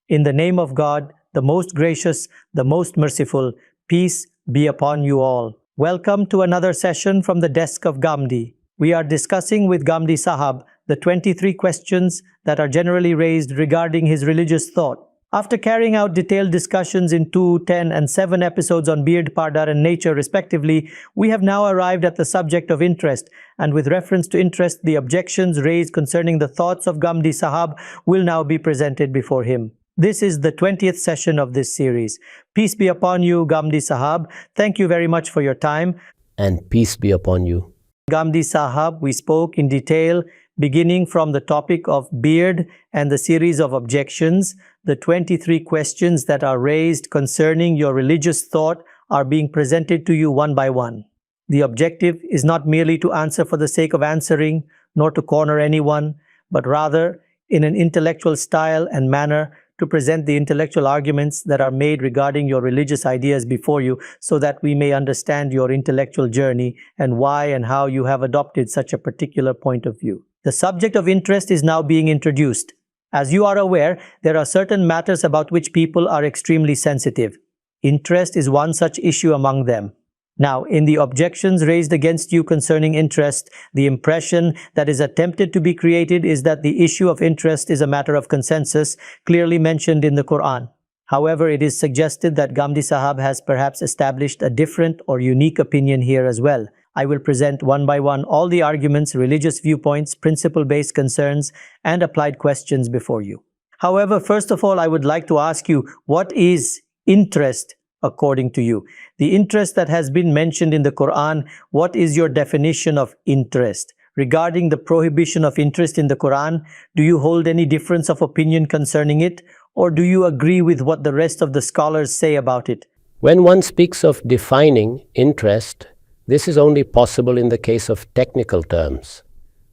In the name of God, the most gracious, the most merciful, peace be upon you all. Welcome to another session from the desk of Ghamidi. We are discussing with Ghamidi Sahab the 23 questions that are generally raised regarding his religious thought. After carrying out detailed discussions in 2, 10 and 7 episodes on beard, pardar and nature respectively, we have now arrived at the subject of interest, and with reference to interest, the objections raised concerning the thoughts of Ghamidi Sahab will now be presented before him. This is the 20th session of this series. Peace be upon you, Ghamidi Sahab. Thank you very much for your time. And peace be upon you. Ghamidi Sahab, we spoke in detail beginning from the topic of beard and the series of objections. The 23 questions that are raised concerning your religious thought are being presented to you one by one. The objective is not merely to answer for the sake of answering, nor to corner anyone, but rather in an intellectual style and manner to present the intellectual arguments that are made regarding your religious ideas before you, so that we may understand your intellectual journey and why and how you have adopted such a particular point of view. The subject of interest is now being introduced. As you are aware, there are certain matters about which people are extremely sensitive. Interest is one such issue among them. Now, in the objections raised against you concerning interest, the impression that is attempted to be created is that the issue of interest is a matter of consensus, clearly mentioned in the Quran. However, it is suggested that Ghamidi Sahab has perhaps established a different or unique opinion here as well. I will present one by one all the arguments, religious viewpoints, principle-based concerns, and applied questions before you. However, first of all, I would like to ask you, what is interest according to you? The interest that has been mentioned in the Quran, what is your definition of interest? Regarding the prohibition of interest in the Quran, do you hold any difference of opinion concerning it, or do you agree with what the rest of the scholars say about it? When one speaks of defining interest, this is only possible in the case of technical terms.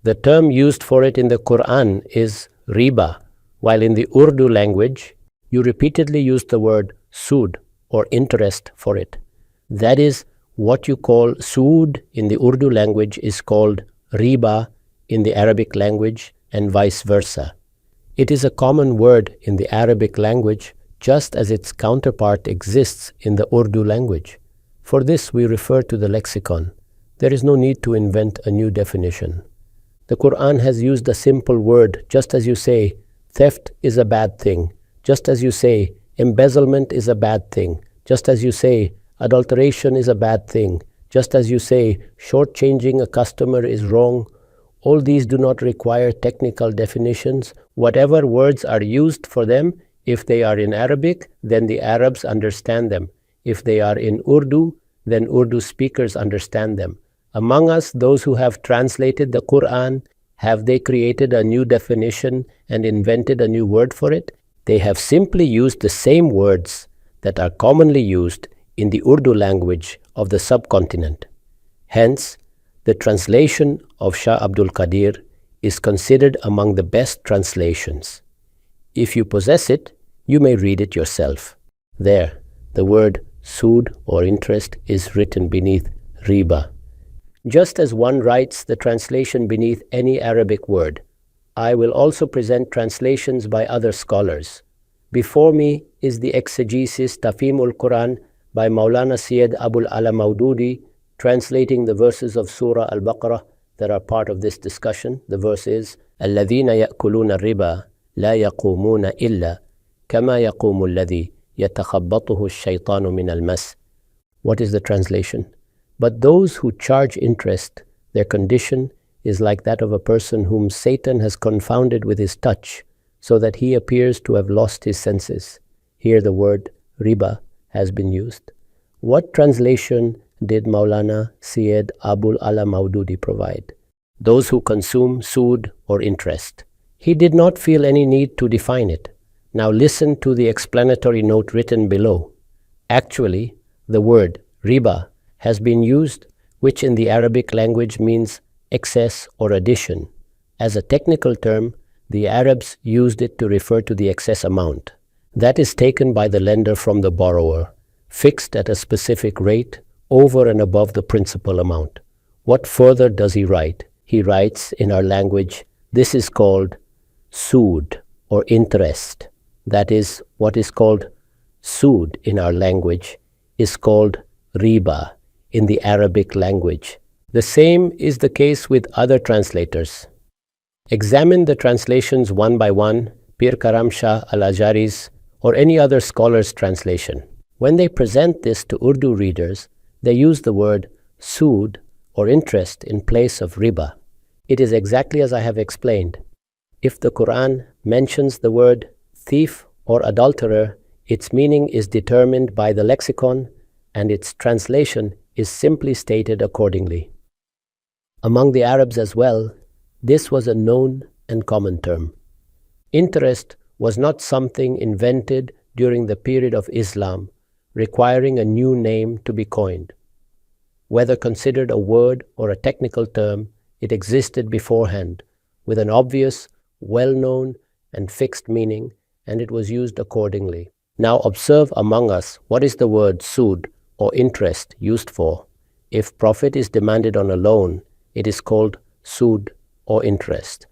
The term used for it in the Quran is riba, while in the Urdu language, you repeatedly use the word sood, or interest for it. That is, what you call sood in the Urdu language is called riba in the Arabic language, and vice versa. It is a common word in the Arabic language, just as its counterpart exists in the Urdu language. For this we refer to the lexicon. There is no need to invent a new definition. The Quran has used a simple word, just as you say, theft is a bad thing, just as you say, embezzlement is a bad thing, just as you say, adulteration is a bad thing, just as you say, shortchanging a customer is wrong. All these do not require technical definitions. Whatever words are used for them, if they are in Arabic, then the Arabs understand them. If they are in Urdu, then Urdu speakers understand them. Among us, those who have translated the Quran, have they created a new definition and invented a new word for it? They have simply used the same words that are commonly used in the Urdu language of the subcontinent. Hence, the translation of Shah Abdul Qadir is considered among the best translations. If you possess it, you may read it yourself. There, the word sood or interest is written beneath riba. Just as one writes the translation beneath any Arabic word, I will also present translations by other scholars. Before me is the exegesis Tafhimul Quran by Maulana Syed Abul Maududi, translating the verses of Surah Al-Baqarah that are part of this discussion. The verse is, الَّذِينَ يَأْكُلُونَ الرِّبَا لَا يَقُومُونَ إِلَّا كَمَا يَقُومُ الَّذِي يَتَخَبَّطُهُ الشَّيْطَانُ مِنَ الْمَسِّ. What is the translation? But those who charge interest, their condition is like that of a person whom Satan has confounded with his touch, so that he appears to have lost his senses. Here the word riba has been used. What translation did Maulana Syed Abul Maududi provide? Those who consume sood or interest. He did not feel any need to define it. Now listen to the explanatory note written below. Actually, the word riba has been used, which in the Arabic language means excess or addition. As a technical term, the Arabs used it to refer to the excess amount. That is taken by the lender from the borrower, fixed at a specific rate over and above the principal amount. What further does he write? He writes in our language, this is called sood or interest. that is, what is called sood in our language, is called riba in the Arabic language. The same is the case with other translators. Examine the translations one by one, Pir Karam Shah Al-Ajari's or any other scholar's translation. When they present this to Urdu readers, they use the word sood or interest in place of riba. It is exactly as I have explained. If the Quran mentions the word thief or adulterer, its meaning is determined by the lexicon and its translation is simply stated accordingly. Among the Arabs as well, this was a known and common term. Interest was not something invented during the period of Islam, requiring a new name to be coined. Whether considered a word or a technical term, it existed beforehand, with an obvious, well-known, and fixed meaning, and it was used accordingly. Now observe among us what is the word sood or interest used for. If profit is demanded on a loan, it is called sood or interest.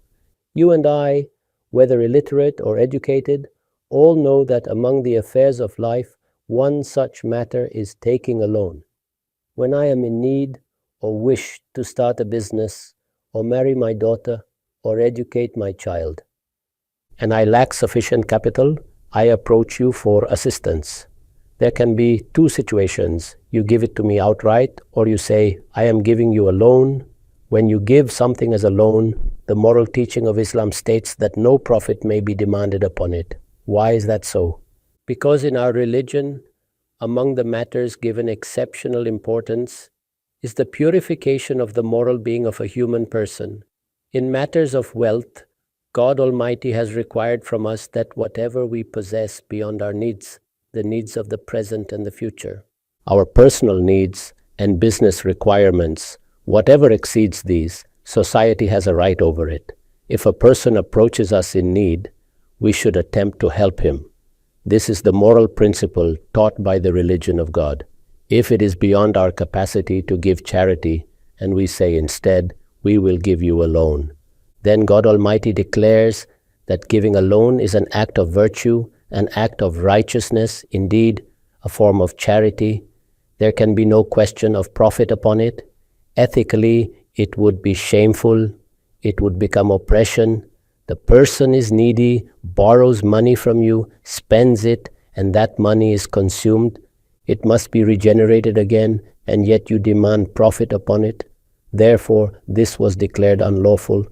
You and I, whether illiterate or educated, all know that among the affairs of life, one such matter is taking a loan. When I am in need or wish to start a business or marry my daughter or educate my child, and I lack sufficient capital, I approach you for assistance. There can be two situations. You give it to me outright, or you say, I am giving you a loan. When you give something as a loan, the moral teaching of Islam states that no profit may be demanded upon it. Why is that so? Because in our religion, among the matters given exceptional importance is the purification of the moral being of a human person. In matters of wealth, God Almighty has required from us that whatever we possess beyond our needs, the needs of the present and the future, our personal needs and business requirements, whatever exceeds these, society has a right over it. If a person approaches us in need, we should attempt to help him. This is the moral principle taught by the religion of God. If it is beyond our capacity to give charity, and we say instead, we will give you a loan, then God Almighty declares that giving a loan is an act of virtue, an act of righteousness, indeed, a form of charity. There can be no question of profit upon it. Ethically, it would be shameful. It would become oppression. The person is needy, borrows money from you, spends it, and that money is consumed. It must be regenerated again, and yet you demand profit upon it. Therefore, this was declared unlawful.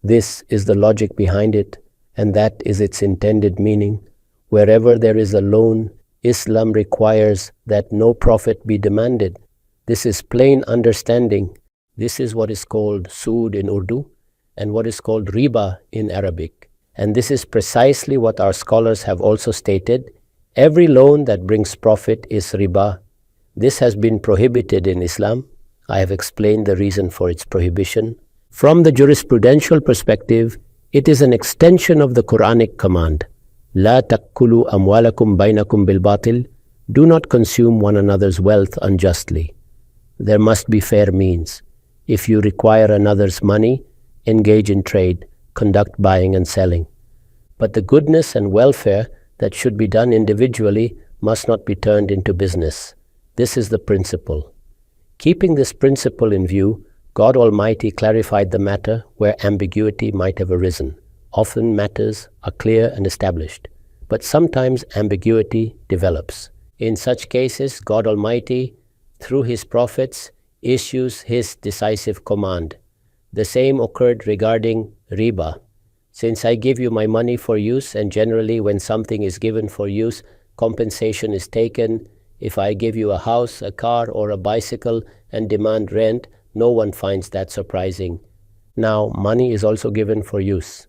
This is the logic behind it, and that is its intended meaning. Wherever there is a loan, Islam requires that no profit be demanded. This is plain understanding. This is what is called sood in Urdu and what is called riba in Arabic. And this is precisely what our scholars have also stated. Every loan that brings profit is riba. This has been prohibited in Islam. I have explained the reason for its prohibition. From the jurisprudential perspective, it is an extension of the Quranic command. La takkulu amwalakum bainakum bil batil. Do not consume one another's wealth unjustly. There must be fair means. If you require another's money, engage in trade, conduct buying and selling. But the goodness and welfare that should be done individually must not be turned into business. This is the principle. Keeping this principle in view, God Almighty clarified the matter where ambiguity might have arisen. Often matters are clear and established, but sometimes ambiguity develops. In such cases, God Almighty, through His prophets, issues His decisive command. The same occurred regarding riba. Since I give you my money for use, and generally when something is given for use, compensation is taken. If I give you a house, a car, or a bicycle and demand rent, no one finds that surprising. Now, money is also given for use.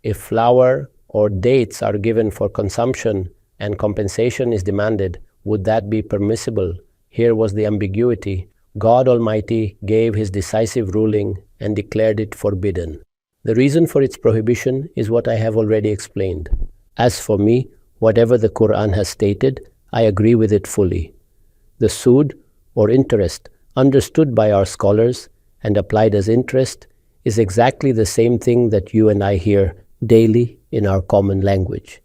If flour or dates are given for consumption and compensation is demanded, would that be permissible? Here was the ambiguity. God Almighty gave His decisive ruling and declared it forbidden. The reason for its prohibition is what I have already explained. As for me, whatever the Quran has stated, I agree with it fully. The sood, or interest, understood by our scholars and applied as interest, is exactly the same thing that you and I hear daily in our common language.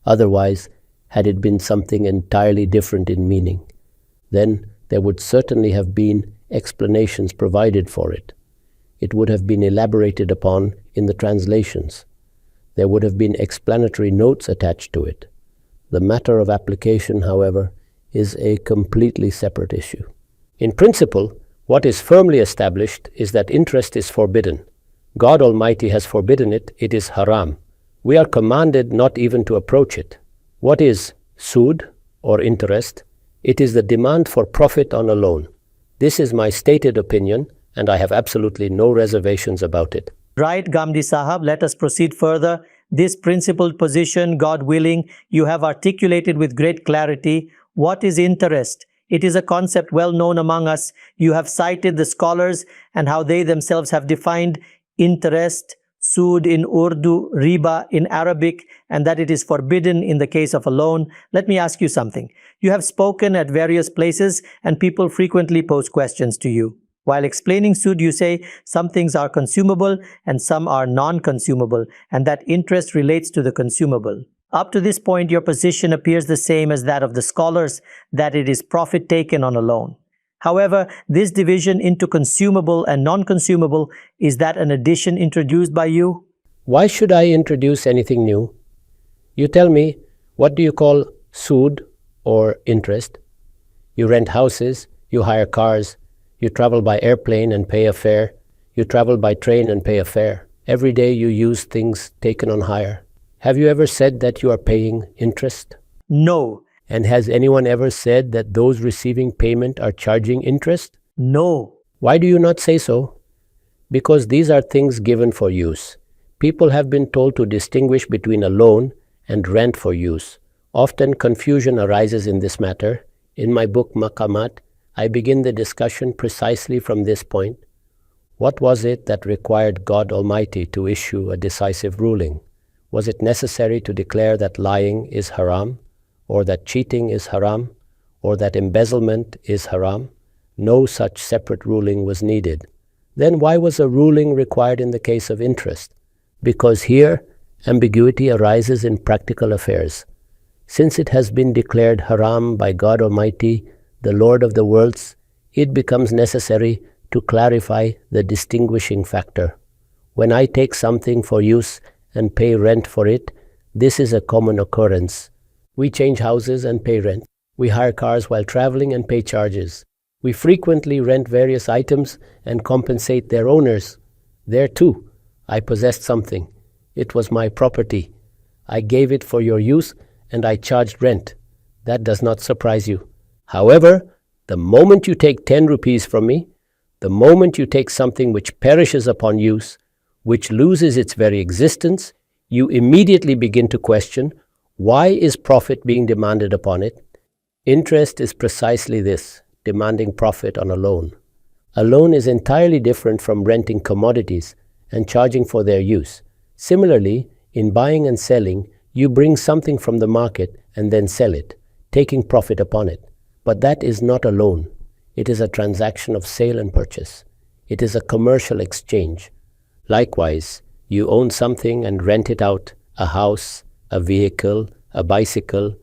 Otherwise, had it been something entirely different in meaning, then there would certainly have been explanations provided for it. It would have been elaborated upon in the translations. There would have been explanatory notes attached to it. The matter of application, however, is a completely separate issue. In principle, what is firmly established is that interest is forbidden. God Almighty has forbidden it, it is haram. We are commanded not even to approach it. What is sood, or interest? It is the demand for profit on a loan. This is my stated opinion, and I have absolutely no reservations about it. Right, Ghamidi Sahab, let us proceed further. This principled position, God willing, you have articulated with great clarity. What is interest? It is a concept well known among us. You have cited the scholars and how they themselves have defined interest, sood in Urdu, riba in Arabic, and that it is forbidden in the case of a loan. Let me ask you something. You have spoken at various places and people frequently pose questions to you. While explaining sood, you say some things are consumable and some are non-consumable, and that interest relates to the consumable. Up to this point, your position appears the same as that of the scholars, that it is profit taken on a loan. However, this division into consumable and non-consumable, is that an addition introduced by you? Why should I introduce anything new? You tell me, what do you call sood or interest? You rent houses, you hire cars, you travel by airplane and pay a fare, you travel by train and pay a fare. Every day you use things taken on hire. Have you ever said that you are paying interest? No. And has anyone ever said that those receiving payment are charging interest? No. Why do you not say so? Because these are things given for use. People have been told to distinguish between a loan and rent for use. Often confusion arises in this matter. In my book Maqamat, I begin the discussion precisely from this point. What was it that required God Almighty to issue a decisive ruling? Was it necessary to declare that lying is haram, or that cheating is haram, or that embezzlement is haram? No such separate ruling was needed. Then why was a ruling required in the case of interest? Because here ambiguity arises in practical affairs. Since it has been declared haram by God Almighty, the Lord of the worlds, it becomes necessary to clarify the distinguishing factor. When I take something for use and pay rent for it, this is a common occurrence. We change houses and pay rent. We hire cars while traveling and pay charges. We frequently rent various items and compensate their owners. There too, I possessed something. It was my property. I gave it for your use and I charged rent. That does not surprise you. However, the moment you take 10 rupees from me, the moment you take something which perishes upon use, which loses its very existence, you immediately begin to question, why is profit being demanded upon it? Interest is precisely this, demanding profit on a loan. A loan is entirely different from renting commodities and charging for their use. Similarly, in buying and selling, you bring something from the market and then sell it, taking profit upon it. But that is not a loan. It is a transaction of sale and purchase. It is a commercial exchange. Likewise, you own something and rent it out, a house, a vehicle, a bicycle.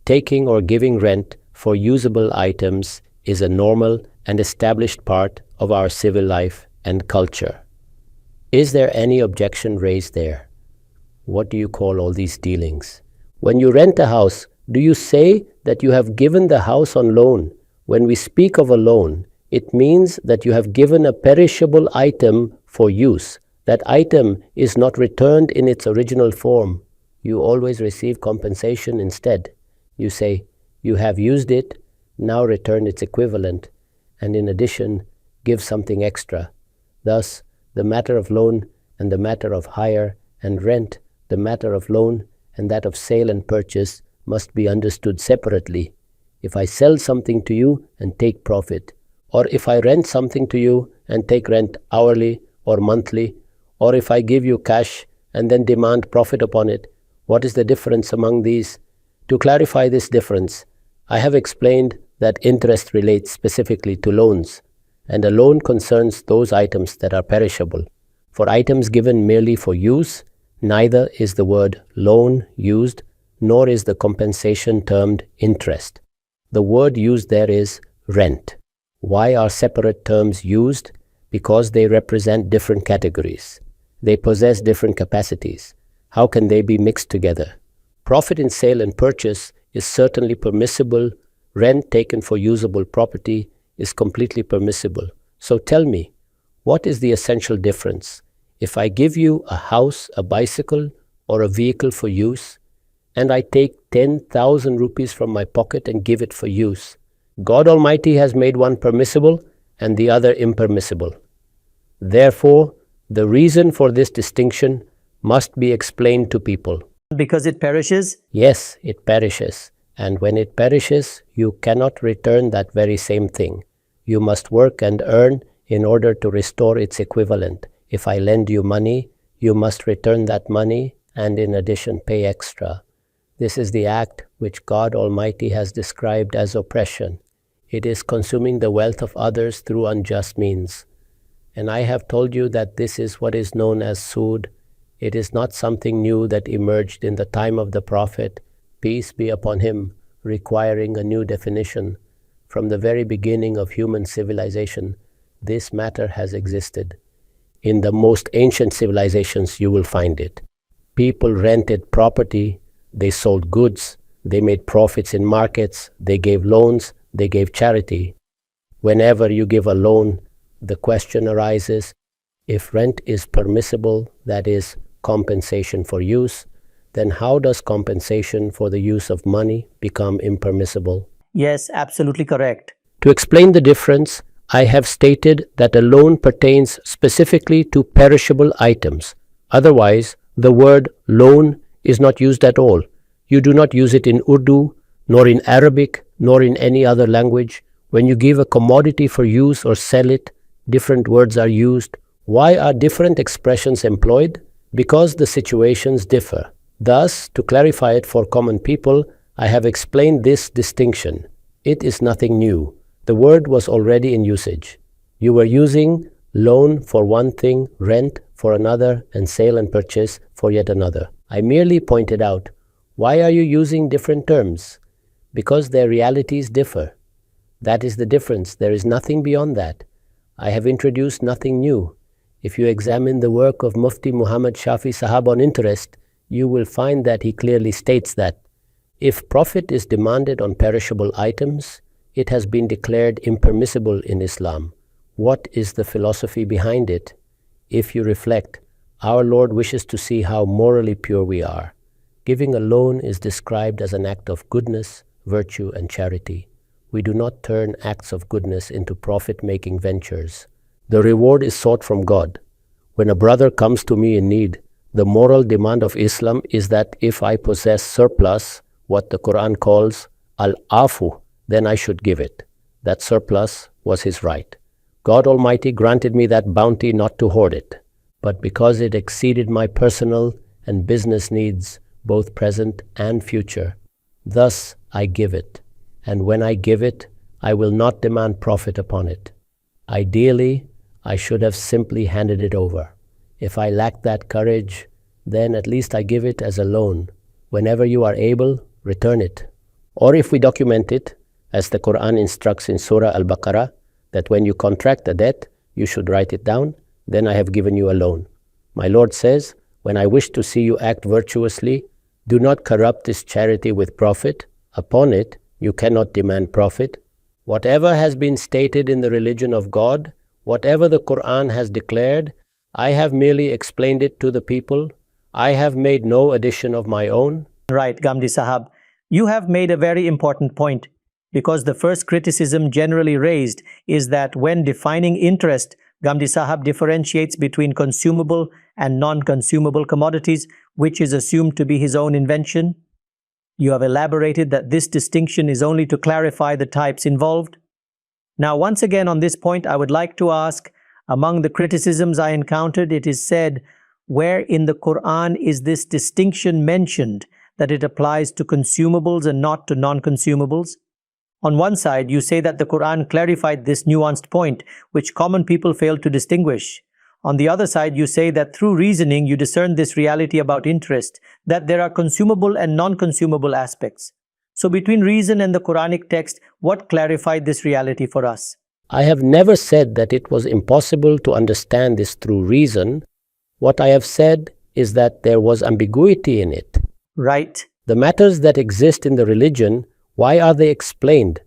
Taking or giving rent for usable items is a normal and established part of our civil life and culture. Is there any objection raised there? What do you call all these dealings? When you rent a house, do you say that you have given the house on loan? When we speak of a loan, it means that you have given a perishable item for use. That item is not returned in its original form. You always receive compensation instead. You say, you have used it, now return its equivalent, and in addition, give something extra. Thus, the matter of loan and the matter of hire and rent, the matter of loan and that of sale and purchase must be understood separately. If I sell something to you and take profit, or if I rent something to you and take rent hourly or monthly, or if I give you cash and then demand profit upon it, what is the difference among these? To clarify this difference, I have explained that interest relates specifically to loans, and a loan concerns those items that are perishable. For items given merely for use, neither is the word loan used nor is the compensation termed interest. The word used there is rent. Why are separate terms used? Because they represent different categories. They possess different capacities. How can they be mixed together? Profit in sale and purchase is certainly permissible. Rent taken for usable property is completely permissible. So tell me, what is the essential difference? If I give you a house, a bicycle, or a vehicle for use, and I take 10,000 rupees from my pocket and give it for use, God Almighty has made one permissible and the other impermissible. Therefore, the reason for this distinction must be explained to people. Because it perishes? Yes, it perishes. And when it perishes, you cannot return that very same thing. You must work and earn in order to restore its equivalent. If I lend you money, you must return that money and in addition pay extra. This is the act which God Almighty has described as oppression. It is consuming the wealth of others through unjust means. And I have told you that this is what is known as sood. It is not something new that emerged in the time of the Prophet, peace be upon him, requiring a new definition. From the very beginning of human civilization, this matter has existed. In the most ancient civilizations, you will find it. People rented property, they sold goods, they made profits in markets, they gave loans, they gave charity. Whenever you give a loan, the question arises, if rent is permissible, that is, compensation for use, then how does compensation for the use of money become impermissible? Yes, absolutely correct. To explain the difference, I have stated that a loan pertains specifically to perishable items. Otherwise, the word loan is not used at all. You do not use it in Urdu, nor in Arabic, nor in any other language. When you give a commodity for use or sell it, different words are used. Why are different expressions employed? Because the situations differ. Thus, to clarify it for common people, I have explained this distinction. It is nothing new. The word was already in usage. You were using loan for one thing, rent for another, and sale and purchase for yet another. I merely pointed out, why are you using different terms? Because their realities differ. That is the difference. There is nothing beyond that. I have introduced nothing new. If you examine the work of Mufti Muhammad Shafi Sahab on interest, you will find that he clearly states that if profit is demanded on perishable items, it has been declared impermissible in Islam. What is the philosophy behind it? If you reflect, our Lord wishes to see how morally pure we are. Giving a loan is described as an act of goodness, virtue, and charity. We do not turn acts of goodness into profit-making ventures. The reward is sought from God. When a brother comes to me in need, the moral demand of Islam is that if I possess surplus, what the Quran calls al-afu, then I should give it. That surplus was his right. God Almighty granted me that bounty not to hoard it, but because it exceeded my personal and business needs, both present and future. Thus I give it, and when I give it, I will not demand profit upon it. Ideally, I should have simply handed it over. If I lack that courage, then at least I give it as a loan. Whenever you are able, return it. Or if we document it, as the Quran instructs in Surah Al-Baqarah, that when you contract a debt, you should write it down, then I have given you a loan. My Lord says, when I wish to see you act virtuously, do not corrupt this charity with profit. Upon it, you cannot demand profit. Whatever has been stated in the religion of God, whatever the Quran has declared, I have merely explained it to the people. I have made no addition of my own. Right, Ghamidi Sahab. You have made a very important point, because the first criticism generally raised is that when defining interest, Ghamidi Sahab differentiates between consumable and non-consumable commodities, which is assumed to be his own invention. You have elaborated that this distinction is only to clarify the types involved. Now, once again on this point, I would like to ask, among the criticisms I encountered, it is said, where in the Quran is this distinction mentioned, that it applies to consumables and not to non-consumables? On one side, you say that the Quran clarified this nuanced point, which common people fail to distinguish. On the other side, you say that through reasoning you discern this reality about interest, that there are consumable and non-consumable aspects. So between reason and the Quranic text, what clarified this reality for us? I have never said that it was impossible to understand this through reason. What I have said is that there was ambiguity in it. Right. The matters that exist in the religion, why are they explained?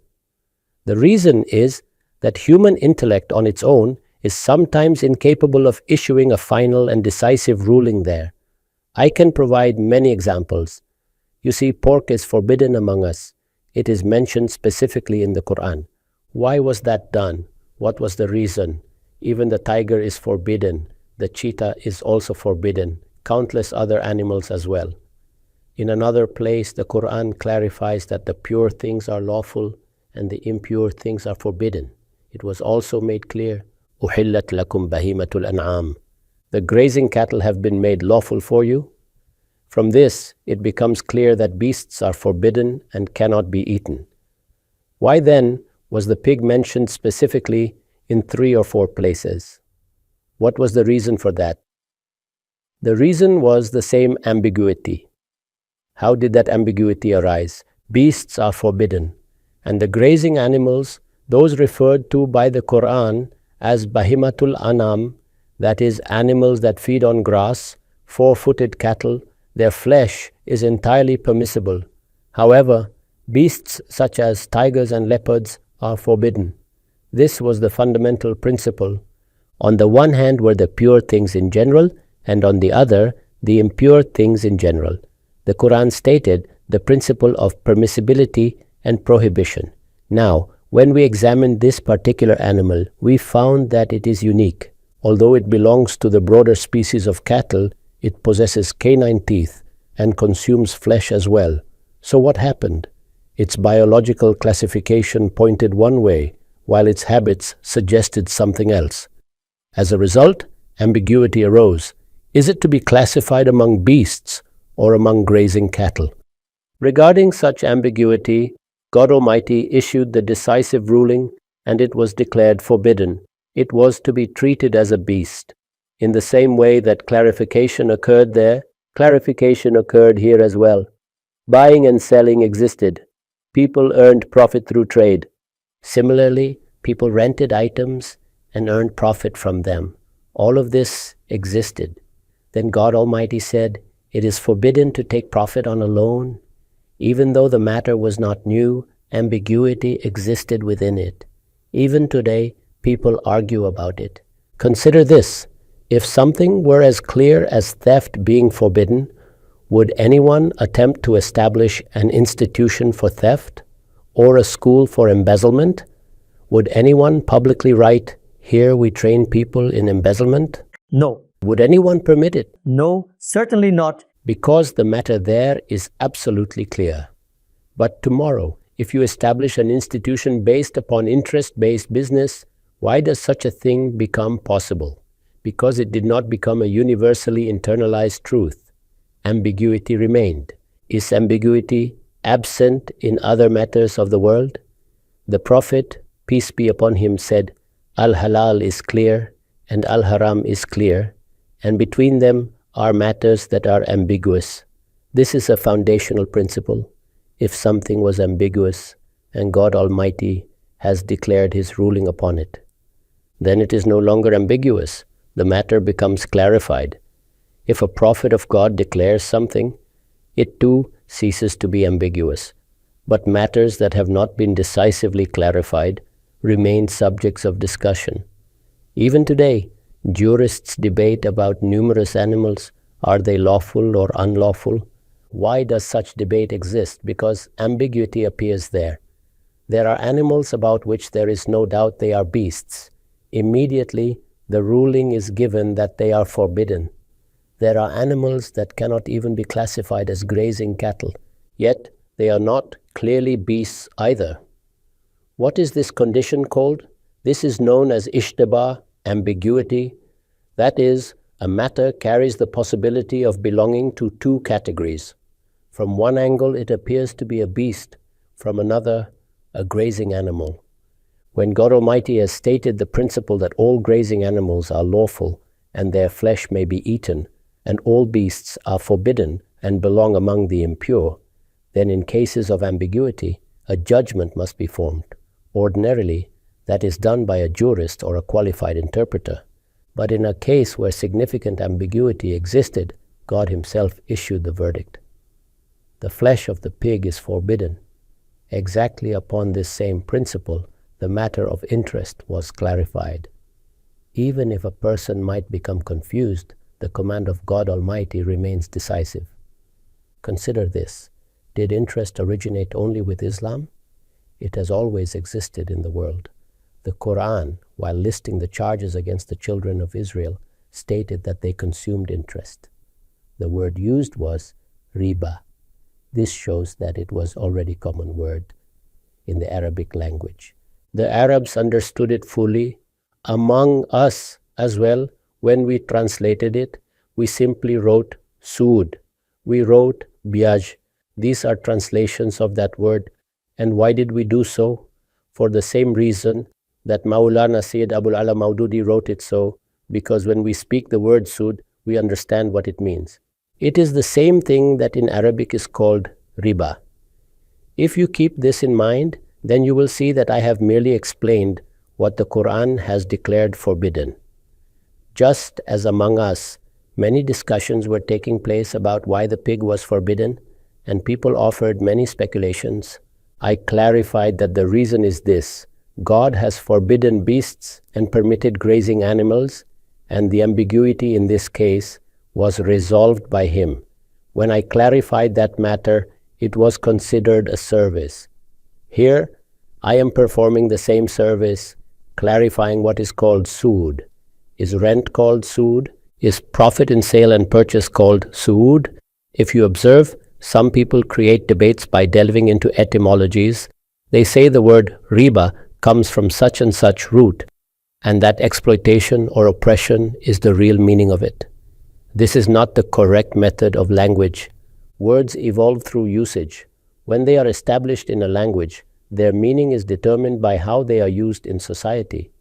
The reason is that human intellect on its own is sometimes incapable of issuing a final and decisive ruling there. I can provide many examples. You see, pork is forbidden among us. It is mentioned specifically in the Quran. Why was that done? What was the reason? Even the tiger is forbidden. The cheetah is also forbidden. Countless other animals as well. In another place, the Quran clarifies that the pure things are lawful and the impure things are forbidden. It was also made clear, أُحِلَّتْ لَكُمْ بَهِيمَةُ الْأَنْعَامِ. The grazing cattle have been made lawful for you. From this, it becomes clear that beasts are forbidden and cannot be eaten. Why then was the pig mentioned specifically in 3 or 4 places? What was the reason for that? The reason was the same ambiguity. How did that ambiguity arise? Beasts are forbidden, and the grazing animals, those referred to by the Quran as Bahimatul Anam, that is, animals that feed on grass, 4-footed cattle, their flesh is entirely permissible. However, beasts such as tigers and leopards are forbidden. This was the fundamental principle. On the one hand were the pure things in general, and on the other, the impure things in general. The Quran stated the principle of permissibility and prohibition. Now, when we examined this particular animal, we found that it is unique. Although it belongs to the broader species of cattle, it possesses canine teeth and consumes flesh as well. So what happened? Its biological classification pointed one way, while its habits suggested something else. As a result, ambiguity arose. Is it to be classified among beasts or among grazing cattle? Regarding such ambiguity, God Almighty issued the decisive ruling, and it was declared forbidden. It was to be treated as a beast. In the same way that clarification occurred there, clarification occurred here as well. Buying and selling existed. People earned profit through trade. Similarly, people rented items and earned profit from them. All of this existed. Then God Almighty said, "It is forbidden to take profit on a loan." Even though the matter was not new, ambiguity existed within it. Even today, people argue about it. Consider this. If something were as clear as theft being forbidden, would anyone attempt to establish an institution for theft or a school for embezzlement? Would anyone publicly write, "Here we train people in embezzlement"? No. Would anyone permit it? No, certainly not. Because the matter there is absolutely clear. But tomorrow, if you establish an institution based upon interest-based business, why does such a thing become possible? Because it did not become a universally internalized truth. Ambiguity remained. Is ambiguity absent in other matters of the world? The Prophet, peace be upon him, said, "Al-halal is clear and al-haram is clear, and between them are matters that are ambiguous." This is a foundational principle. If something was ambiguous and God Almighty has declared His ruling upon it, then it is no longer ambiguous. The matter becomes clarified. If a prophet of God declares something, it too ceases to be ambiguous. But matters that have not been decisively clarified remain subjects of discussion. Even today, jurists debate about numerous animals. Are they lawful or unlawful? Why does such debate exist? Because ambiguity appears there. There are animals about which there is no doubt they are beasts. Immediately, the ruling is given that they are forbidden. There are animals that cannot even be classified as grazing cattle, yet they are not clearly beasts either. What is this condition called? This is known as ishtibah, ambiguity. That is, a matter carries the possibility of belonging to two categories. From one angle, it appears to be a beast, from another, a grazing animal. When God Almighty has stated the principle that all grazing animals are lawful and their flesh may be eaten, and all beasts are forbidden and belong among the impure, then in cases of ambiguity, a judgment must be formed. Ordinarily, that is done by a jurist or a qualified interpreter. But in a case where significant ambiguity existed, God Himself issued the verdict. The flesh of the pig is forbidden. Exactly upon this same principle, the matter of interest was clarified. Even if a person might become confused, the command of God Almighty remains decisive. Consider this. Did interest originate only with Islam? It has always existed in the world. The Quran, while listing the charges against the children of Israel, stated that they consumed interest. The word used was riba. This shows that it was already a common word in the Arabic language. The Arabs understood it fully. Among us as well, when we translated it, we simply wrote sood. We wrote biaj. These are translations of that word. And why did we do so? For the same reason that Maulana Sayyid Abul Maududi wrote it so, because when we speak the word sood, we understand what it means. It is the same thing that in Arabic is called riba. If you keep this in mind, then you will see that I have merely explained what the Quran has declared forbidden. Just as among us, many discussions were taking place about why the pig was forbidden, and people offered many speculations, I clarified that the reason is this: God has forbidden beasts and permitted grazing animals, and the ambiguity in this case was resolved by Him. When I clarified that matter, it was considered a service. Here, I am performing the same service, clarifying what is called sood. Is rent called sood? Is profit in sale and purchase called sood? If you observe, some people create debates by delving into etymologies. They say the word riba comes from such and such root, and that exploitation or oppression is the real meaning of it. This is not the correct method of language. Words evolve through usage. When they are established in a language, their meaning is determined by how they are used in society.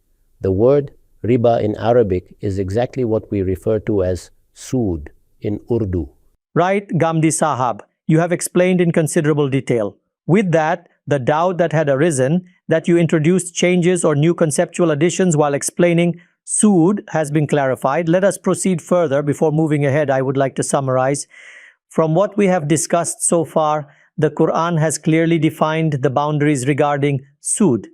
The word riba in Arabic is exactly what we refer to as sood in Urdu. Right, Ghamidi Sahab, you have explained in considerable detail. With that, the doubt that had arisen that you introduced changes or new conceptual additions while explaining sood has been clarified. Let us proceed further. Before moving ahead, I would like to summarize. From what we have discussed so far, the Quran has clearly defined the boundaries regarding sood.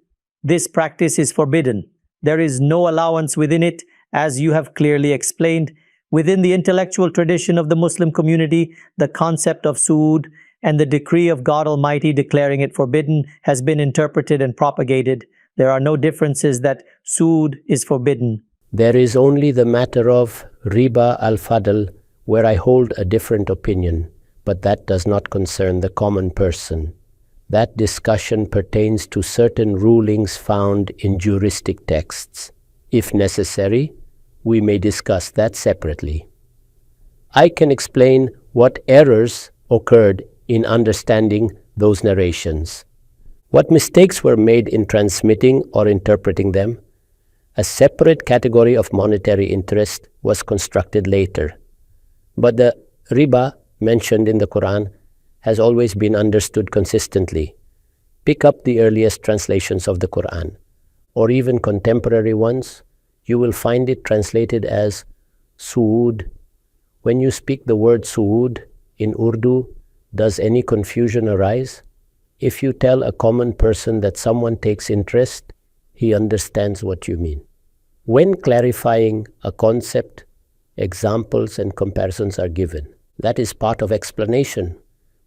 This practice is forbidden. There is no allowance within it, as you have clearly explained. Within the intellectual tradition of the Muslim community, the concept of sood and the decree of God Almighty declaring it forbidden has been interpreted and propagated. There are no differences that sood is forbidden. There is only the matter of riba al-fadl, where I hold a different opinion, but that does not concern the common person. That discussion pertains to certain rulings found in juristic texts. If necessary, we may discuss that separately. I can explain what errors occurred in understanding those narrations, what mistakes were made in transmitting or interpreting them. A separate category of monetary interest was constructed later. But the riba mentioned in the Quran has always been understood consistently. Pick up the earliest translations of the Quran, or even contemporary ones. You will find it translated as suud. When you speak the word suud in Urdu, does any confusion arise? If you tell a common person that someone takes interest, he understands what you mean. When clarifying a concept, examples and comparisons are given. That is part of explanation.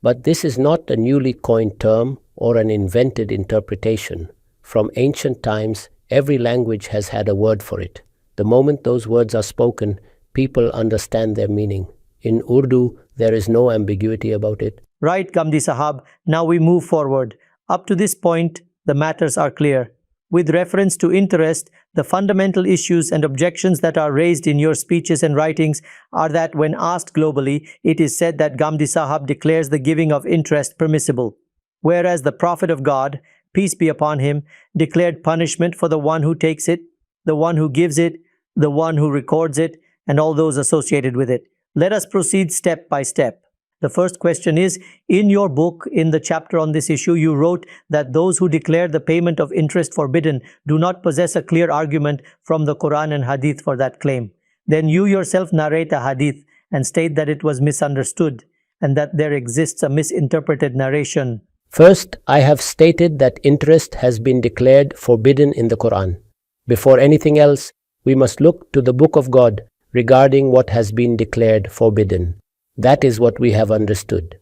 But this is not a newly coined term or an invented interpretation. From ancient times, every language has had a word for it. The moment those words are spoken, people understand their meaning. In Urdu, there is no ambiguity about it. Right, Ghamidi Sahab. Now we move forward. Up to this point, the matters are clear. With reference to interest, the fundamental issues and objections that are raised in your speeches and writings are that when asked globally, it is said that Ghamidi Sahab declares the giving of interest permissible, whereas the Prophet of God, peace be upon him, declared punishment for the one who takes it, the one who gives it, the one who records it, and all those associated with it. Let us proceed step by step. The first question is, in your book, in the chapter on this issue, you wrote that those who declare the payment of interest forbidden do not possess a clear argument from the Quran and Hadith for that claim. Then you yourself narrate a Hadith and state that it was misunderstood and that there exists a misinterpreted narration. First, I have stated that interest has been declared forbidden in the Quran. Before anything else, we must look to the Book of God regarding what has been declared forbidden. That is what we have understood.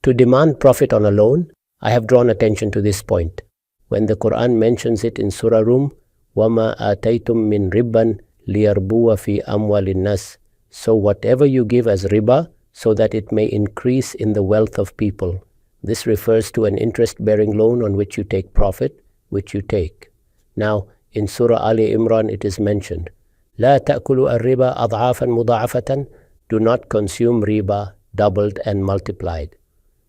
To demand profit on a loan, I have drawn attention to this point. When the Quran mentions it in Surah Rum, وَمَا آتَيْتُم مِّن رِبًّا لِيَرْبُوَ فِي أَمْوَالِ النَّاسِ. So whatever you give as riba, so that it may increase in the wealth of people. This refers to an interest-bearing loan on which you take profit, which you take. Now, in Surah Ali Imran it is mentioned, لَا تَأْكُلُوا الرِّبَا أَضْعَافًا مُضَاعَفَةً. Do not consume riba doubled and multiplied.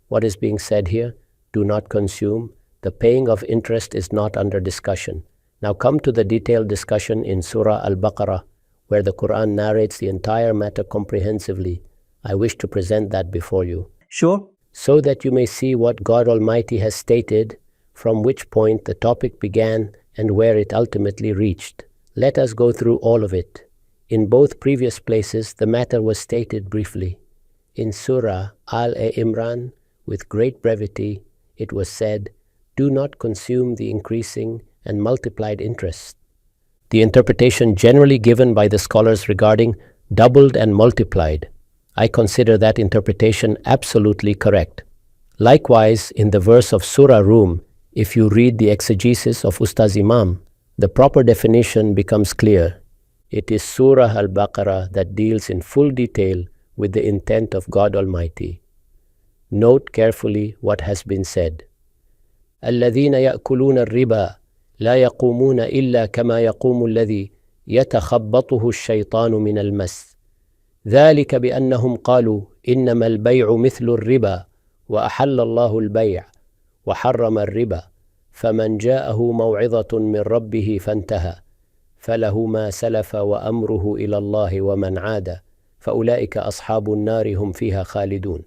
What is being said here? Do not consume. The paying of interest is not under discussion. Now come to the detailed discussion in Surah Al-Baqarah, where the Quran narrates the entire matter comprehensively. I wish to present that before you. Sure. So that you may see what God Almighty has stated, from which point the topic began and where it ultimately reached. Let us go through all of it. In both previous places, the matter was stated briefly. In Surah Al-Imran, with great brevity, it was said, do not consume the increasing and multiplied interest. The interpretation generally given by the scholars regarding doubled and multiplied, I consider that interpretation absolutely correct. Likewise, in the verse of Surah Rum, if you read the exegesis of Ustaz Imam, the proper definition becomes clear. It is Surah Al-Baqarah that deals in full detail with the intent of God Almighty. Note carefully what has been said. الَّذِينَ يَأْكُلُونَ الرِّبَا لَا يَقُومُونَ إِلَّا كَمَا يَقُومُ الَّذِي يَتَخَبَّطُهُ الشَّيْطَانُ مِنَ الْمَسِّ ذَلِكَ بِأَنَّهُمْ قَالُوا إِنَّمَا الْبَيْعُ مِثْلُ الرِّبَا وَأَحَلَّ اللَّهُ الْبَيْعَ وَحَرَّمَ الرِّبَا فَمَنْ جَاءَهُ مَوْعِظَةٌ مِّن رَّبِّهِ فَانْتَهَى فَلَهُ مَا سَلَفَ وَأَمْرُهُ إِلَى اللَّهِ وَمَنْ عَادَ فَأُولَئِكَ أَصْحَابُ النَّارِ هُمْ فِيهَا خَالِدُونَ.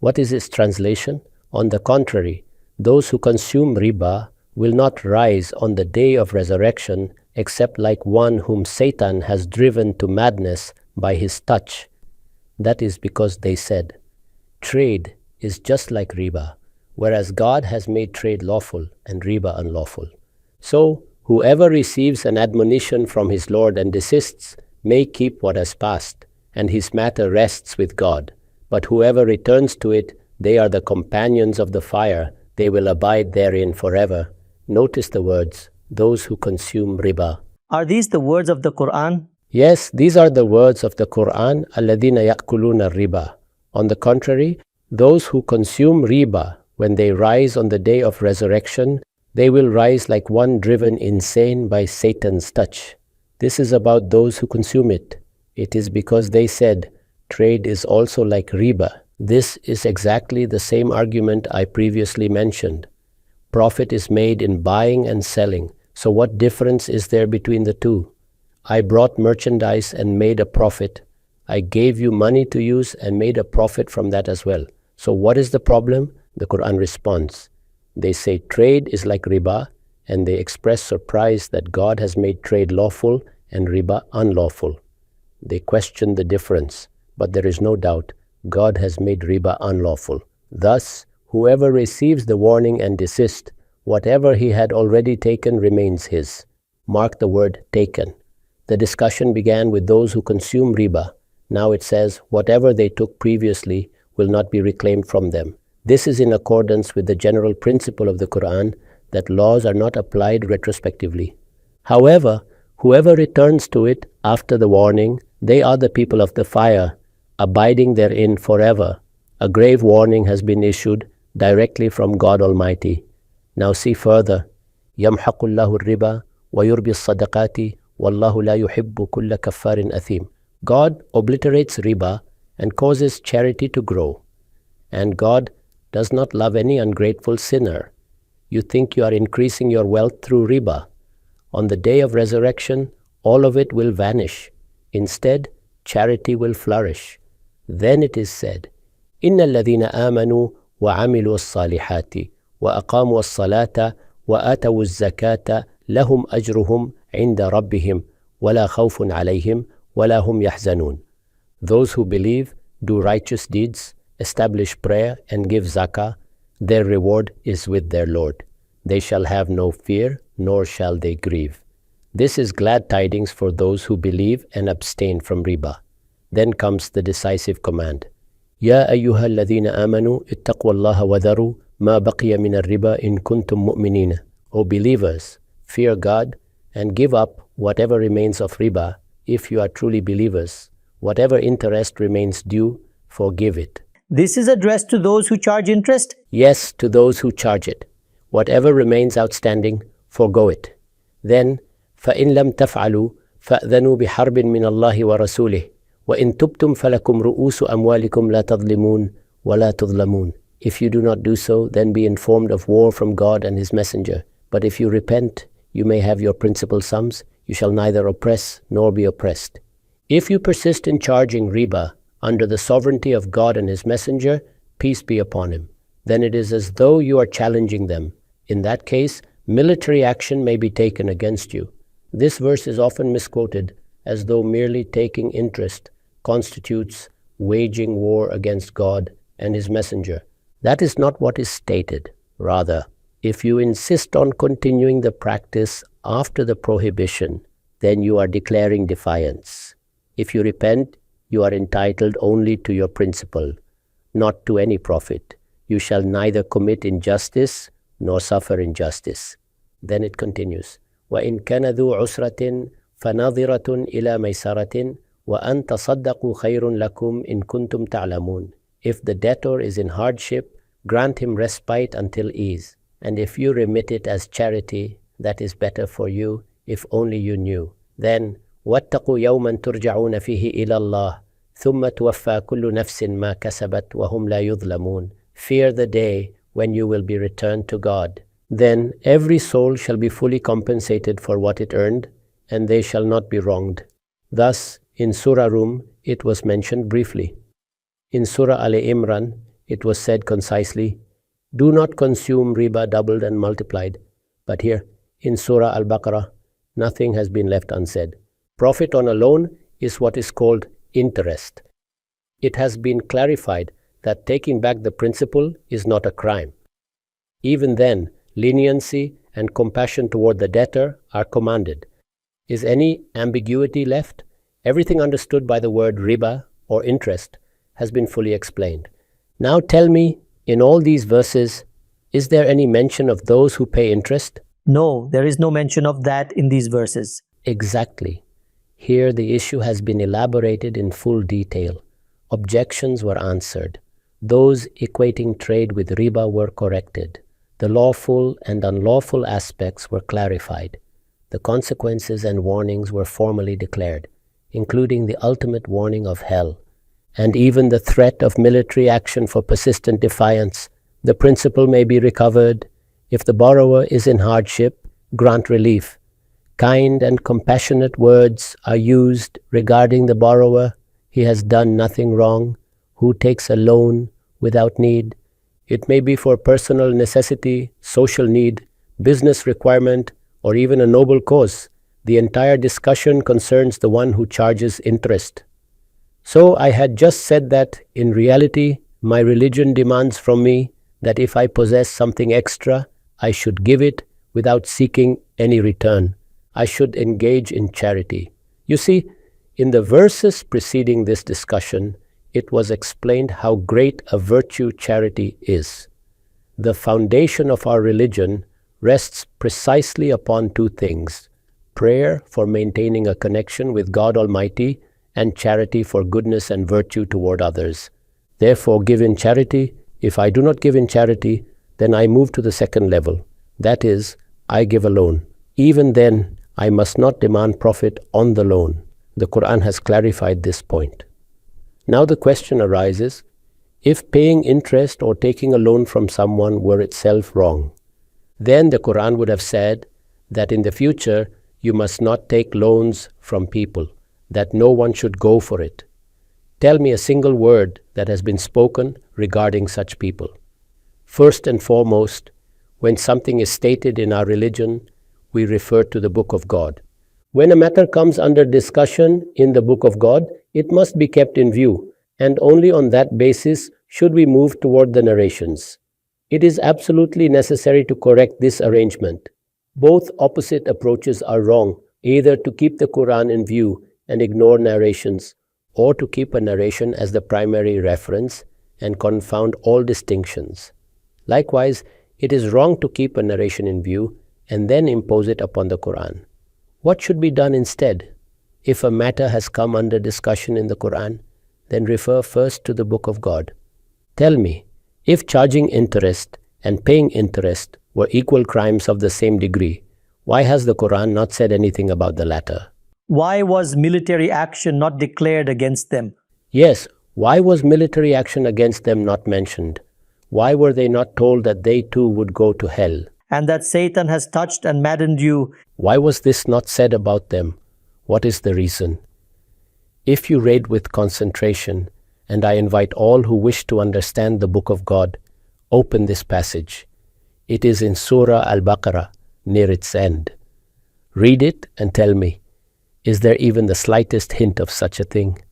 What is its translation? On the contrary, those who consume riba will not rise on the day of resurrection except like one whom Satan has driven to madness by his touch. That is because they said, trade is just like riba, whereas God has made trade lawful and riba unlawful. So, whoever receives an admonition from his Lord and desists may keep what has passed, and his matter rests with God. But whoever returns to it, they are the companions of the fire, they will abide therein forever. Notice the words, those who consume riba. Are these the words of the Quran? Yes, these are the words of the Quran, الَّذِينَ يَأْكُلُونَ الرِّبَا. On the contrary, those who consume riba, when they rise on the day of resurrection, they will rise like one driven insane by Satan's touch. This is about those who consume it. It is because they said, trade is also like riba. This is exactly the same argument I previously mentioned. Profit is made in buying and selling. So what difference is there between the two? I brought merchandise and made a profit. I gave you money to use and made a profit from that as well. So what is the problem? The Quran responds. They say trade is like riba, and they express surprise that God has made trade lawful and riba unlawful. They question the difference, but there is no doubt God has made riba unlawful. Thus, whoever receives the warning and desists, whatever he had already taken remains his. Mark the word taken. The discussion began with those who consume riba. Now it says, whatever they took previously will not be reclaimed from them. This is in accordance with the general principle of the Quran that laws are not applied retrospectively. However, whoever returns to it after the warning, they are the people of the fire, abiding therein forever. A grave warning has been issued directly from God Almighty. Now see further. يَمْحَقُ اللَّهُ الرِّبَا وَيُرْبِي الصَّدَقَاتِ وَاللَّهُ لَا يُحِبُّ كُلَّ كَفَّارٍ أَثِيمٍ. God obliterates riba and causes charity to grow. And God does not love any ungrateful sinner. You think you are increasing your wealth through riba. On the day of resurrection, all of it will vanish. Instead, charity will flourish. Then it is said, إِنَّ الَّذِينَ آمَنُوا وَعَمِلُوا الصَّالِحَاتِ وَأَقَامُوا الصَّلَاةَ وَآتَوُا الزَّكَاةَ لَهُمْ أَجْرُهُمْ عِنْدَ رَبِّهِمْ وَلَا خَوْفٌ عَلَيْهِمْ وَلَا هُمْ يَحْزَنُونَ. Those who believe, do righteous deeds, establish prayer and give zakah, their reward is with their Lord. They shall have no fear, nor shall they grieve. This is glad tidings for those who believe and abstain from riba. Then comes the decisive command. يَا أَيُّهَا الَّذِينَ آمَنُوا اتَّقُوا اللَّهَ وَذَرُوا مَا بَقِيَ مِنَ الرِّبَا إِن كُنتُم مُؤْمِنِينَ. O believers, fear God and give up whatever remains of riba if you are truly believers. Whatever interest remains due, forgive it. This is addressed to those who charge interest? Yes, to those who charge it. Whatever remains outstanding, forgo it. Then, فَإِن لَمْ تَفْعَلُوا فَأْذَنُوا بِحَرْبٍ مِّنَ اللَّهِ وَرَسُولِهِ وَإِن تُبْتُمْ فَلَكُمْ رُؤُوسُ أَمْوَالِكُمْ لَا تَظْلِمُونَ وَلَا تُظْلَمُونَ. If you do not do so, then be informed of war from God and His Messenger. But if you repent, you may have your principal sums. You shall neither oppress nor be oppressed. If you persist in charging riba under the sovereignty of God and His Messenger, peace be upon Him, then it is as though you are challenging them. In that case, military action may be taken against you. This verse is often misquoted as though merely taking interest constitutes waging war against God and His Messenger. That is not what is stated. Rather, if you insist on continuing the practice after the prohibition, then you are declaring defiance. If you repent, you are entitled only to your principal, not to any profit. You shall neither commit injustice nor suffer injustice. Then it continues, وَإِن كَانَ ذُو عُسْرَةٍ فَنَظِرَةٌ إِلَى مَيْسَرَةٍ وَأَن تَصَدَّقُوا خَيْرٌ لَكُمْ إِن كُنتُمْ تَعْلَمُونَ. If the debtor is in hardship, grant him respite until ease. And if you remit it as charity, that is better for you, if only you knew. Then, وَاتَّقُوا يَوْمًا تُرْجَعُونَ فِيهِ إِلَى اللَّهِ ثُمَّ تُوَفَّى كُلُّ نَفْسٍ مَا كَسَبَتْ وَهُمْ لَا يُظْلَمُونَ. Fear the day when you will be returned to God. Then every soul shall be fully compensated for what it earned, and they shall not be wronged. Thus, in Surah Rum, it was mentioned briefly. In Surah Al-Imran, it was said concisely, do not consume riba doubled and multiplied. But here, in Surah Al-Baqarah, nothing has been left unsaid. Profit on a loan is what is called interest. It has been clarified that taking back the principal is not a crime. Even then, leniency and compassion toward the debtor are commanded. Is any ambiguity left? Everything understood by the word riba or interest has been fully explained. Now tell me, in all these verses, is there any mention of those who pay interest? No, there is no mention of that in these verses. Exactly. Here the issue has been elaborated in full detail. Objections were answered. Those equating trade with riba were corrected. The lawful and unlawful aspects were clarified. The consequences and warnings were formally declared, including the ultimate warning of hell, and even the threat of military action for persistent defiance. The principal may be recovered. If the borrower is in hardship, grant relief. Kind and compassionate words are used regarding the borrower. He has done nothing wrong. Who takes a loan without need? It may be for personal necessity, social need, business requirement, or even a noble cause. The entire discussion concerns the one who charges interest. So I had just said that, in reality, my religion demands from me that if I possess something extra, I should give it without seeking any return. I should engage in charity. You see, in the verses preceding this discussion, it was explained how great a virtue charity is. The foundation of our religion rests precisely upon two things: prayer for maintaining a connection with God Almighty, and charity for goodness and virtue toward others. Therefore, give in charity. If I do not give in charity, then I move to the second level. That is, I give a loan. Even then, I must not demand profit on the loan. The Quran has clarified this point. Now the question arises, if paying interest or taking a loan from someone were itself wrong, then the Quran would have said that in the future you must not take loans from people. that no one should go for it. Tell me a single word that has been spoken regarding such people. First and foremost, when something is stated in our religion, we refer to the Book of God. When a matter comes under discussion in the Book of God, it must be kept in view, and only on that basis should we move toward the narrations. It is absolutely necessary to correct this arrangement. Both opposite approaches are wrong, either to keep the Quran in view and ignore narrations, or to keep a narration as the primary reference and confound all distinctions. Likewise, it is wrong to keep a narration in view and then impose it upon the Quran. What should be done instead? If a matter has come under discussion in the Quran, then refer first to the Book of God. Tell me, if charging interest and paying interest were equal crimes of the same degree, why has the Quran not said anything about the latter? Why was military action not declared against them? Yes, why was military action against them not mentioned? Why were they not told that they too would go to hell? And that Satan has touched and maddened you. Why was this not said about them? What is the reason? If you read with concentration, and I invite all who wish to understand the Book of God, open this passage. It is in Surah Al-Baqarah, near its end. Read it and tell me, is there even the slightest hint of such a thing?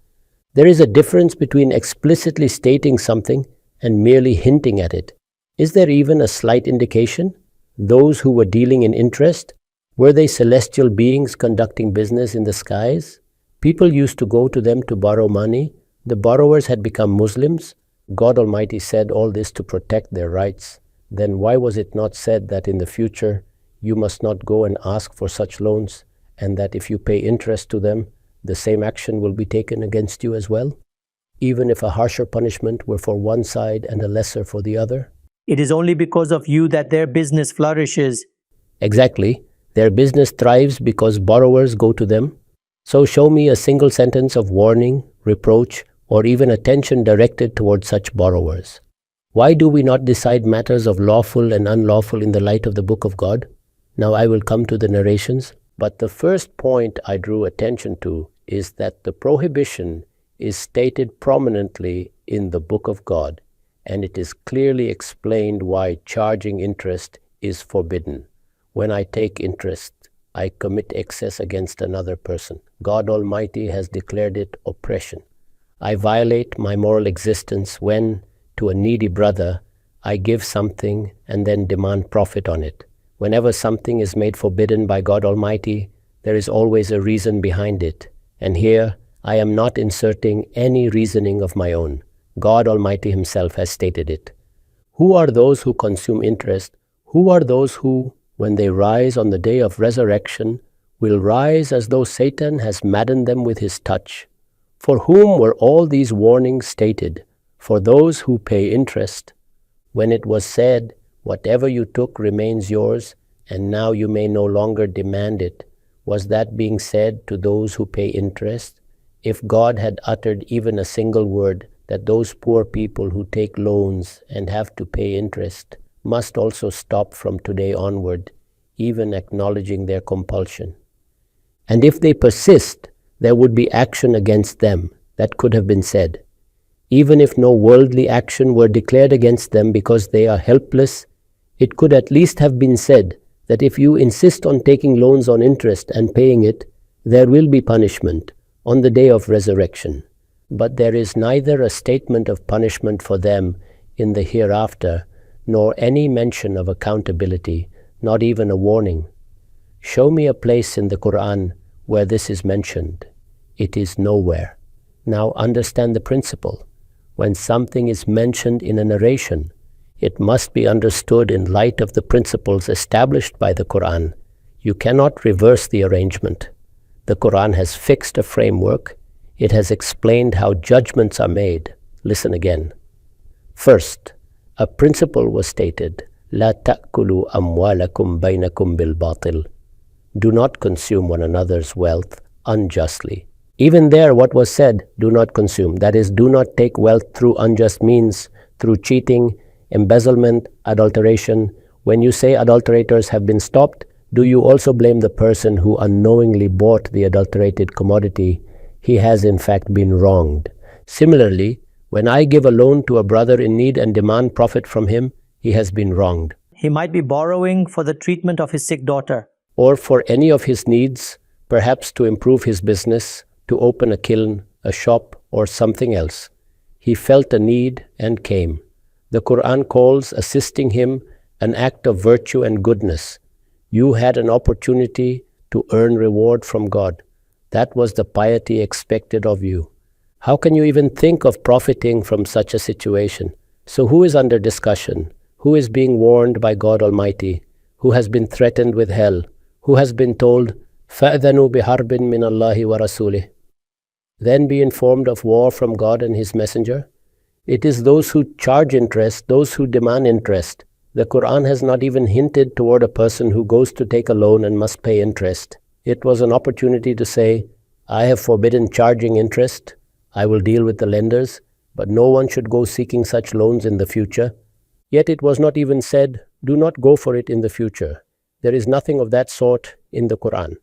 There is a difference between explicitly stating something and merely hinting at it. Is there even a slight indication? Those who were dealing in interest, were they celestial beings conducting business in the skies? People used to go to them to borrow money. The borrowers had become Muslims. God Almighty said all this to protect their rights. Then why was it not said that in the future you must not go and ask for such loans, and that if you pay interest to them, the same action will be taken against you as well, even if a harsher punishment were for one side and a lesser for the other? It is only because of you that their business flourishes. Exactly. Their business thrives because borrowers go to them. So show me a single sentence of warning, reproach, or even attention directed towards such borrowers. Why do we not decide matters of lawful and unlawful in the light of the Book of God? Now I will come to the narrations, but the first point I drew attention to is that the prohibition is stated prominently in the Book of God, and it is clearly explained why charging interest is forbidden. When I take interest, I commit excess against another person. God Almighty has declared it oppression. I violate my moral existence when, to a needy brother, I give something and then demand profit on it. Whenever something is made forbidden by God Almighty, there is always a reason behind it. And here, I am not inserting any reasoning of my own. God Almighty Himself has stated it. Who are those who consume interest? Who are those who, when they rise on the day of resurrection, will rise as though Satan has maddened them with his touch? For whom were all these warnings stated? For those who pay interest. When it was said, whatever you took remains yours, and now you may no longer demand it, was that being said to those who pay interest? If God had uttered even a single word, that those poor people who take loans and have to pay interest must also stop from today onward, even acknowledging their compulsion. And if they persist, there would be action against them that could have been said. Even if no worldly action were declared against them because they are helpless, it could at least have been said that if you insist on taking loans on interest and paying it, there will be punishment on the day of resurrection. But there is neither a statement of punishment for them in the hereafter, nor any mention of accountability, not even a warning. Show me a place in the Quran where this is mentioned. It is nowhere. Now understand the principle. When something is mentioned in a narration, it must be understood in light of the principles established by the Quran. You cannot reverse the arrangement. The Quran has fixed a framework. It has explained how judgments are made. Listen again. First, a principle was stated, لا تأكلوا أموالكم بينكم بالباطل. Do not consume one another's wealth unjustly. Even there what was said, do not consume. That is, do not take wealth through unjust means, through cheating, embezzlement, adulteration. When you say adulterators have been stopped, do you also blame the person who unknowingly bought the adulterated commodity he has in fact been wronged. Similarly, when I give a loan to a brother in need and demand profit from him, he has been wronged. He might be borrowing for the treatment of his sick daughter, or for any of his needs, perhaps to improve his business, to open a kiln, a shop, or something else. He felt a need and came. The Quran calls assisting him an act of virtue and goodness. You had an opportunity to earn reward from God. That was the piety expected of you. How can you even think of profiting from such a situation? So who is under discussion? Who is being warned by God Almighty? Who has been threatened with hell? Who has been told, فَأْذَنُوا بِحَرْبٍ مِّنَ اللَّهِ وَرَسُولِهِ? Then be informed of war from God and His Messenger? It is those who charge interest, those who demand interest. The Quran has not even hinted toward a person who goes to take a loan and must pay interest. It was an opportunity to say, I have forbidden charging interest. I will deal with the lenders, but no one should go seeking such loans in the future. Yet it was not even said, do not go for it in the future. There is nothing of that sort in the Quran.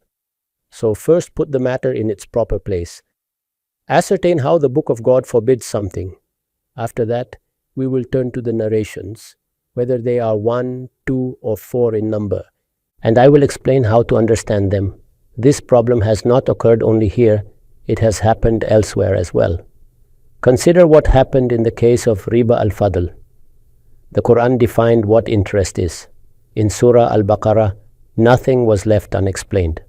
So first put the matter in its proper place. Ascertain how the Book of God forbids something. After that, we will turn to the narrations, whether they are 1, 2, or 4 in number, and I will explain how to understand them. This problem has not occurred only here, it has happened elsewhere as well. Consider what happened in the case of riba al-fadl. The Quran defined what interest is. In Surah Al-Baqarah, nothing was left unexplained.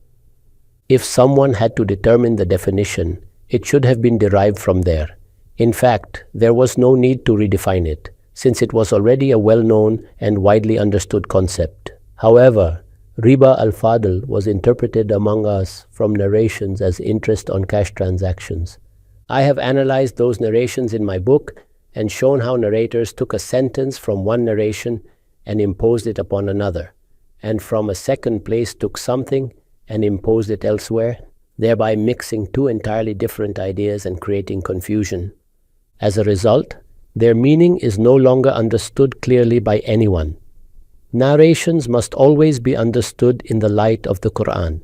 If someone had to determine the definition, it should have been derived from there. In fact, there was no need to redefine it, since it was already a well-known and widely understood concept. However, riba al-fadl was interpreted among us from narrations as interest on cash transactions. I have analyzed those narrations in my book and shown how narrators took a sentence from one narration and imposed it upon another, and from a second place took something and imposed it elsewhere, thereby mixing two entirely different ideas and creating confusion. As a result, their meaning is no longer understood clearly by anyone. Narrations must always be understood in the light of the Quran.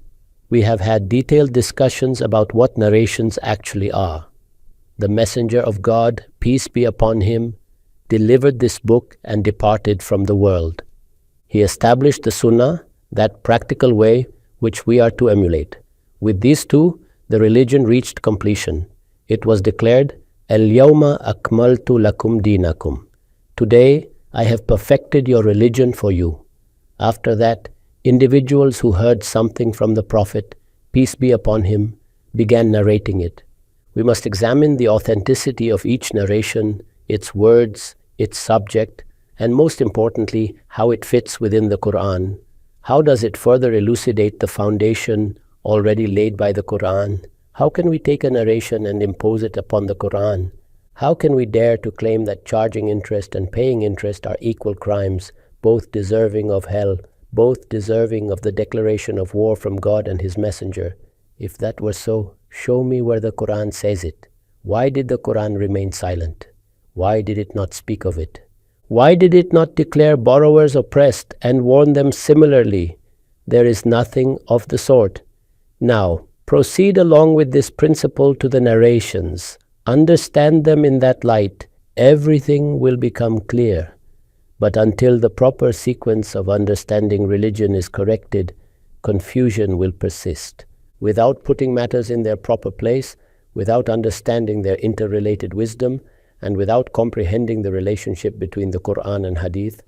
We have had detailed discussions about what narrations actually are. The Messenger of God, peace be upon him, delivered this book and departed from the world. He established the sunnah, that practical way which we are to emulate. With these two, the religion reached completion. It was declared, Al-Yawma akmaltu lakum dinakum. Today, I have perfected your religion for you. After that, individuals who heard something from the Prophet, peace be upon him, began narrating it. We must examine the authenticity of each narration, its words, its subject, and most importantly, how it fits within the Quran. How does it further elucidate the foundation already laid by the Quran? How can we take a narration and impose it upon the Quran? How can we dare to claim that charging interest and paying interest are equal crimes, both deserving of hell, both deserving of the declaration of war from God and His Messenger? If that were so, show me where the Quran says it. Why did the Quran remain silent? Why did it not speak of it? Why did it not declare borrowers oppressed and warn them similarly? There is nothing of the sort. Now, proceed along with this principle to the narrations. Understand them in that light. Everything will become clear. But until the proper sequence of understanding religion is corrected, confusion will persist. Without putting matters in their proper place, without understanding their interrelated wisdom, and without comprehending the relationship between the Quran and Hadith,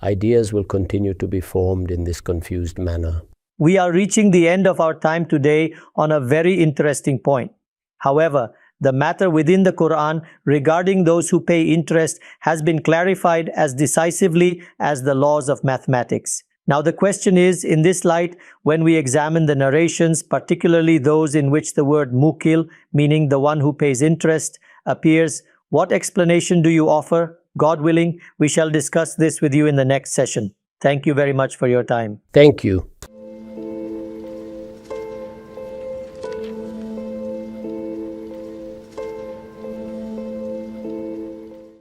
ideas will continue to be formed in this confused manner. We are reaching the end of our time today on a very interesting point. However, the matter within the Quran regarding those who pay interest has been clarified as decisively as the laws of mathematics. Now the question is, in this light, when we examine the narrations, particularly those in which the word mukil, meaning the one who pays interest, appears, what explanation do you offer? God willing, we shall discuss this with you in the next session. Thank you very much for your time. Thank you.